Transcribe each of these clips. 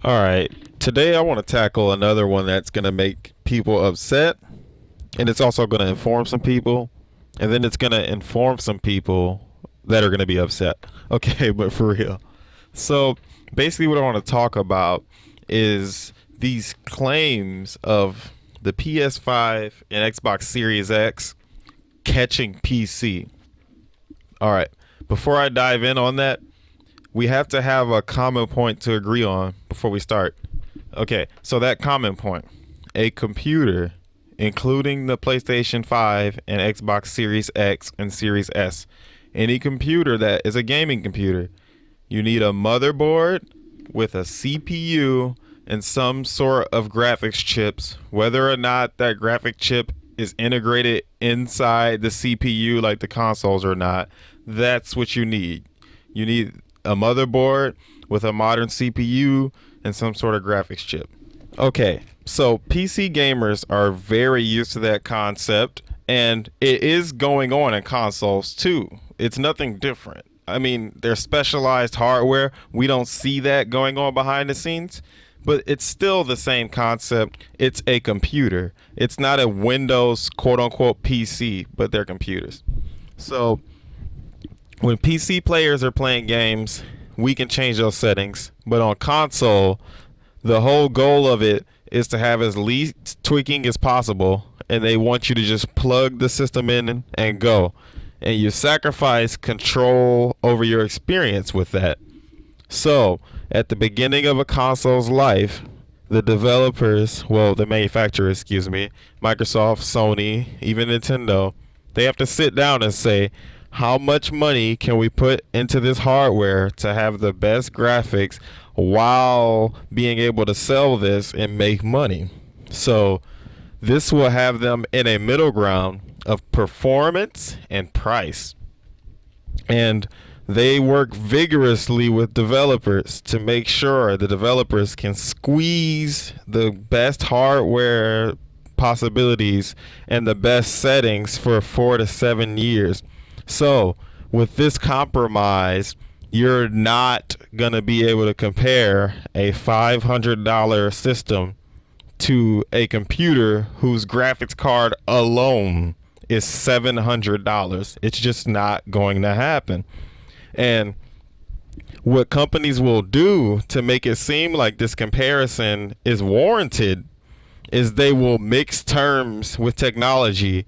All right. Today I want to tackle another one that's going to make people upset, and it's also going to inform some people, and then it's going to inform some people that are going to be upset. Okay, but for real. So, basically what I want to talk about is these claims of the PS5 and Xbox Series X catching PC. All right. Before I dive in on that, we have to have a common point to agree on before we start. Okay, so that common point, a computer, including the PlayStation 5 and Xbox Series X and Series S, any computer that is a gaming computer, you need a motherboard with a CPU and some sort of graphics chips, whether or not that graphic chip is integrated inside the CPU like the consoles or not. That's what you need. You need a motherboard with a modern CPU and some sort of graphics chip. Okay, so PC gamers are very used to that concept, and it is going on in consoles too. It's nothing different. I mean, they're specialized hardware. We don't see that going on behind the scenes, but it's still the same concept. It's a computer. It's not a Windows quote unquote PC, but they're computers. So when PC players are playing games, we can change those settings. But on console, the whole goal of it is to have as least tweaking as possible. And they want you to just plug the system in and go. And you sacrifice control over your experience with that. So, at the beginning of a console's life, the developers, well, the manufacturers, Microsoft, Sony, even Nintendo, they have to sit down and say, how much money can we put into this hardware to have the best graphics while being able to sell this and make money? So this will have them in a middle ground of performance and price. And they work vigorously with developers to make sure the developers can squeeze the best hardware possibilities and the best settings for 4 to 7 years. So, with this compromise, you're not going to be able to compare a $500 system to a computer whose graphics card alone is $700. It's just not going to happen. And what companies will do to make it seem like this comparison is warranted is they will mix terms with technology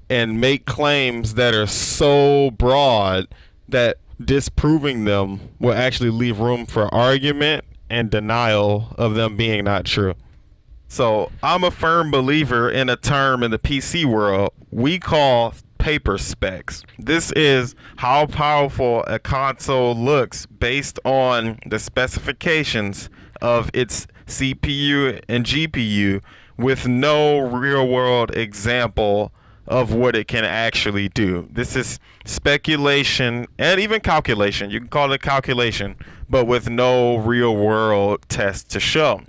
and make claims that are so broad that disproving them will actually leave room for argument and denial of them being not true. So I'm a firm believer in a term in the PC world we call paper specs. This is how powerful a console looks based on the specifications of its CPU and GPU with no real world example of what it can actually do. This is speculation and even calculation. You can call it calculation, but with no real world test to show.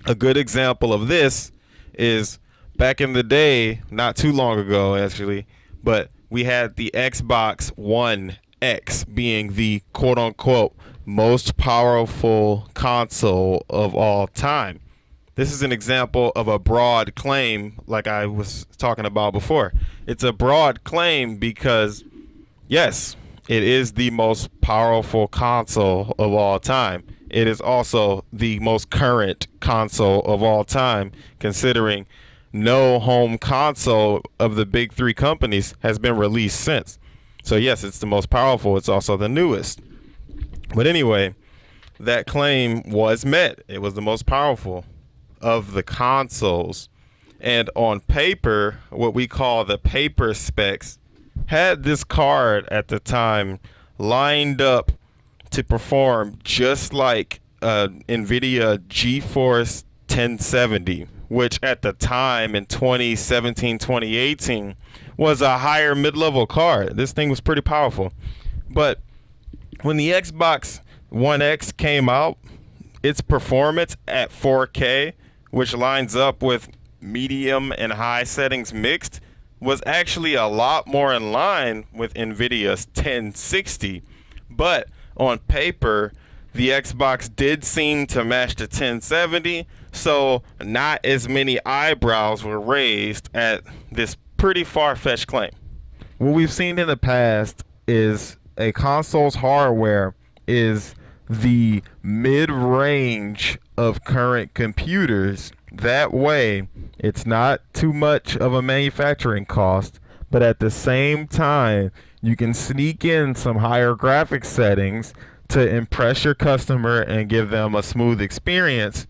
A good example of this is back in the day, not too long ago actually, but we had the Xbox One X being the quote unquote most powerful console of all time. This is an example of a broad claim like I was talking about before. It's a broad claim because, yes, it is the most powerful console of all time. It is also the most current console of all time, considering no home console of the big three companies has been released since. So, yes, it's the most powerful. It's also the newest. But anyway, that claim was met. It was the most powerful of the consoles, and on paper, what we call the paper specs had this card at the time lined up to perform just like NVIDIA GeForce 1070, which at the time in 2017, 2018 was a higher mid-level card. This thing was pretty powerful. But when the Xbox One X came out, its performance at 4K, which lines up with medium and high settings mixed, was actually a lot more in line with NVIDIA's 1060. But on paper, The Xbox did seem to match the 1070, so not as many eyebrows were raised at this pretty far-fetched claim. What we've seen in the past is a console's hardware is the mid-range of current computers. That way, it's not too much of a manufacturing cost, but at the same time, you can sneak in some higher graphics settings to impress your customer and give them a smooth experience,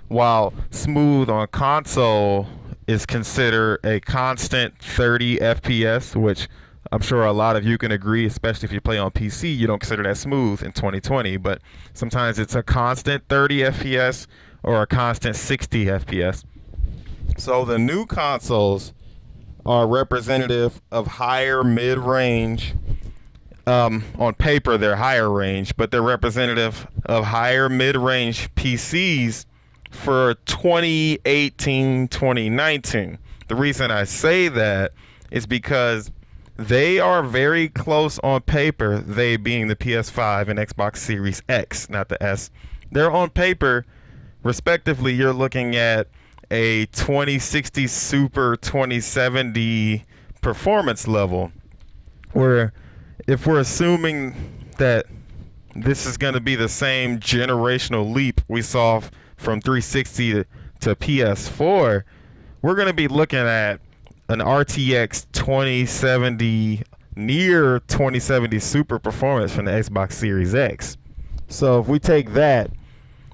while smooth on console is considered a constant 30 FPS, which I'm sure a lot of you can agree, especially if you play on PC, you don't consider that smooth in 2020, but sometimes it's a constant 30 FPS or a constant 60 FPS. So the new consoles are representative of higher mid-range. On paper, they're higher range, but they're representative of higher mid-range PCs for 2018, 2019. The reason I say that is because they are very close on paper, they being the PS5 and Xbox Series X, not the S. They're on paper, respectively, you're looking at a 2060 Super 2070 performance level, where if we're assuming that this is going to be the same generational leap we saw from 360 to PS4, we're going to be looking at an RTX 2070, near 2070 Super performance from the Xbox Series X. So if we take that,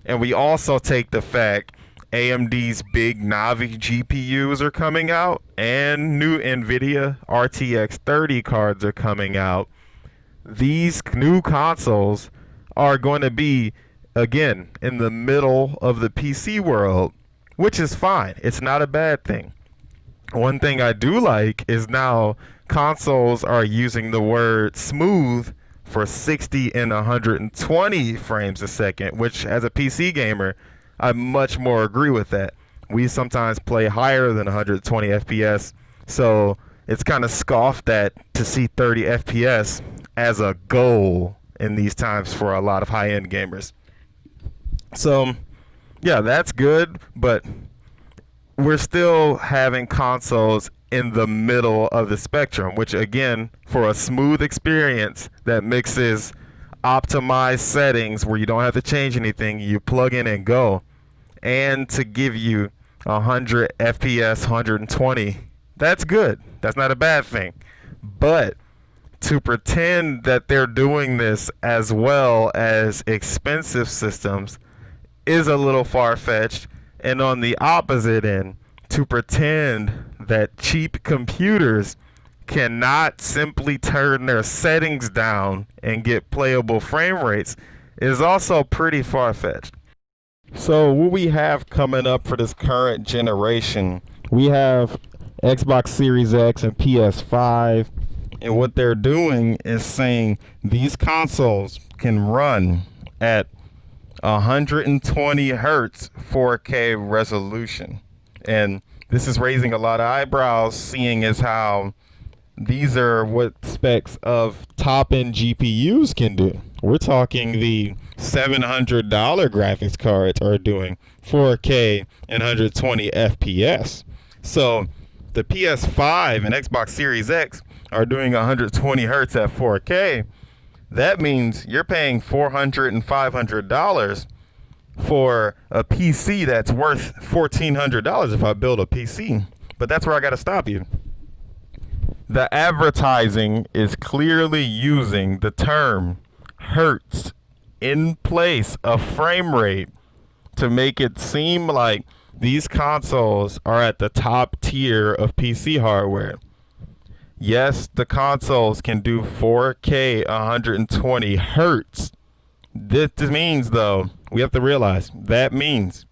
and we also take the fact AMD's big Navi GPUs are coming out, and new NVIDIA RTX 30 cards are coming out, these new consoles are going to be, again, in the middle of the PC world, which is fine. It's not a bad thing. One thing I do like is now consoles are using the word smooth for 60 and 120 frames a second, which as a PC gamer, I much more agree with that. We sometimes play higher than 120 FPS, so it's kind of scoffed at to see 30 FPS as a goal in these times for a lot of high-end gamers. So, yeah, that's good, but we're still having consoles in the middle of the spectrum, which again, for a smooth experience that mixes optimized settings where you don't have to change anything, you plug in and go, and to give you 100 FPS, 120, that's good. That's not a bad thing. But to pretend that they're doing this as well as expensive systems is a little far-fetched. And on the opposite end, to pretend that cheap computers cannot simply turn their settings down and get playable frame rates is also pretty far-fetched. So what we have coming up for this current generation, we have Xbox Series X and PS5, and what they're doing is saying these consoles can run at 120 hertz 4K resolution. And this is raising a lot of eyebrows, seeing as how these are what specs of top-end GPUs can do. We're talking the $700 graphics cards are doing 4K and 120 FPS. So the PS5 and Xbox Series X are doing 120 hertz at 4K. That means you're paying $400 and $500 for a PC that's worth $1,400 if I build a PC. But that's where I got to stop you. The advertising is clearly using the term hertz in place of frame rate to make it seem like these consoles are at the top tier of PC hardware. Yes, the consoles can do 4K 120 hertz. This means, though, we have to realize that means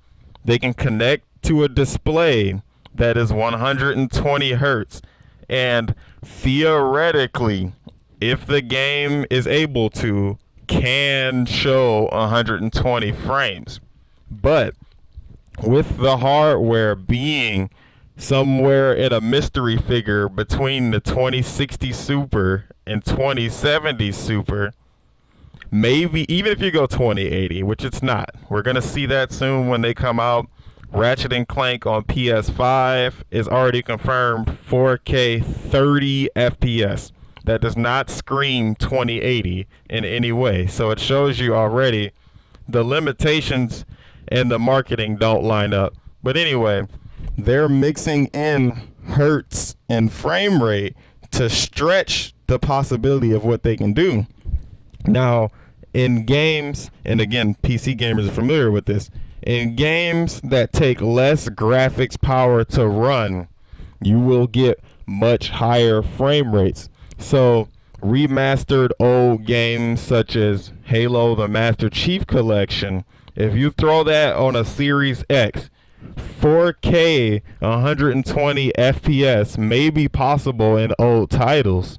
they can connect to a display that is 120 hertz. And theoretically, if the game is able to, can show 120 frames. But with the hardware being somewhere in a mystery figure between the 2060 Super and 2070 Super, Maybe even if you go 2080, which it's not. We're going to see that soon when they come out. Ratchet and Clank on PS5 is already confirmed 4K 30 FPS. That does not scream 2080 in any way. So it shows you already the limitations and the marketing don't line up. But anyway, they're mixing in hertz and frame rate to stretch the possibility of what they can do. Now, in games, and again, PC gamers are familiar with this, in games that take less graphics power to run, you will get much higher frame rates. So, remastered old games such as Halo the Master Chief Collection, if you throw that on a Series X, 4K 120 FPS may be possible in old titles,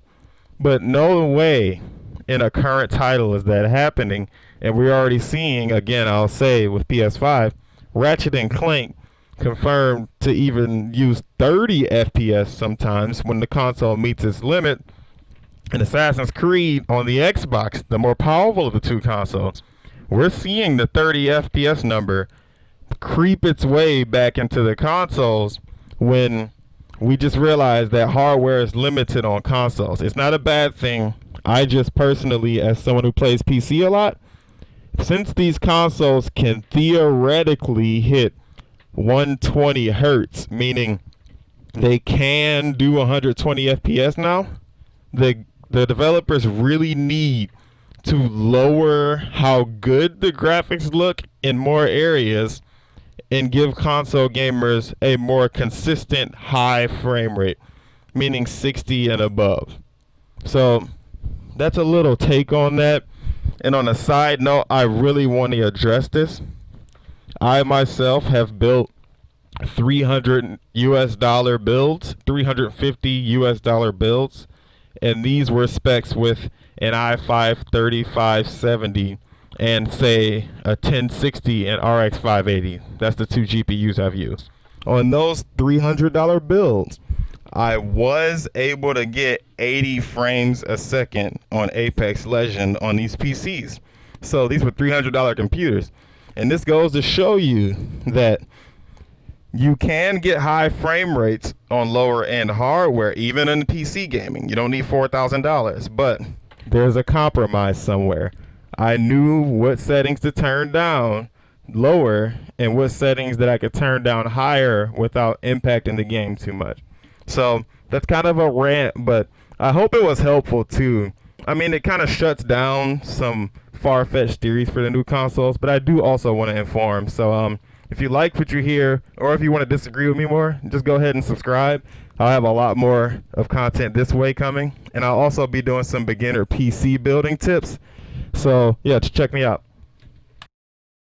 but no way in a current title is that happening. And we're already seeing, again, I'll say with PS5, Ratchet and Clank confirmed to even use 30 FPS sometimes when the console meets its limit. And Assassin's Creed on the Xbox, the more powerful of the two consoles, we're seeing the 30 FPS number creep its way back into the consoles when we just realized that hardware is limited on consoles. It's not a bad thing. I just personally, as someone who plays PC a lot, since these consoles can theoretically hit 120 hertz, meaning they can do 120 FPS now, the developers really need to lower how good the graphics look in more areas and give console gamers a more consistent high frame rate, meaning 60 and above. So that's a little take on that. And on a side note, I really want to address this. I myself have built $300 builds, $350 builds, and these were specs with an i5 3570 and say a 1060 and RX 580. That's the two GPUs I've used. On those $300 builds, I was able to get 80 frames a second on Apex Legend on these PCs. So these were $300 computers. And this goes to show you that you can get high frame rates on lower end hardware, even in PC gaming. You don't need $4,000, but there's a compromise somewhere. I knew what settings to turn down lower and what settings that I could turn down higher without impacting the game too much. So that's kind of a rant, but I hope it was helpful too. I mean, it kind of shuts down some far-fetched theories for the new consoles, but I do also want to inform. So if you like what you hear, or if you want to disagree with me more, just go ahead and subscribe. I'll have a lot more of content this way coming, and I'll also be doing some beginner PC building tips. So yeah, just check me out.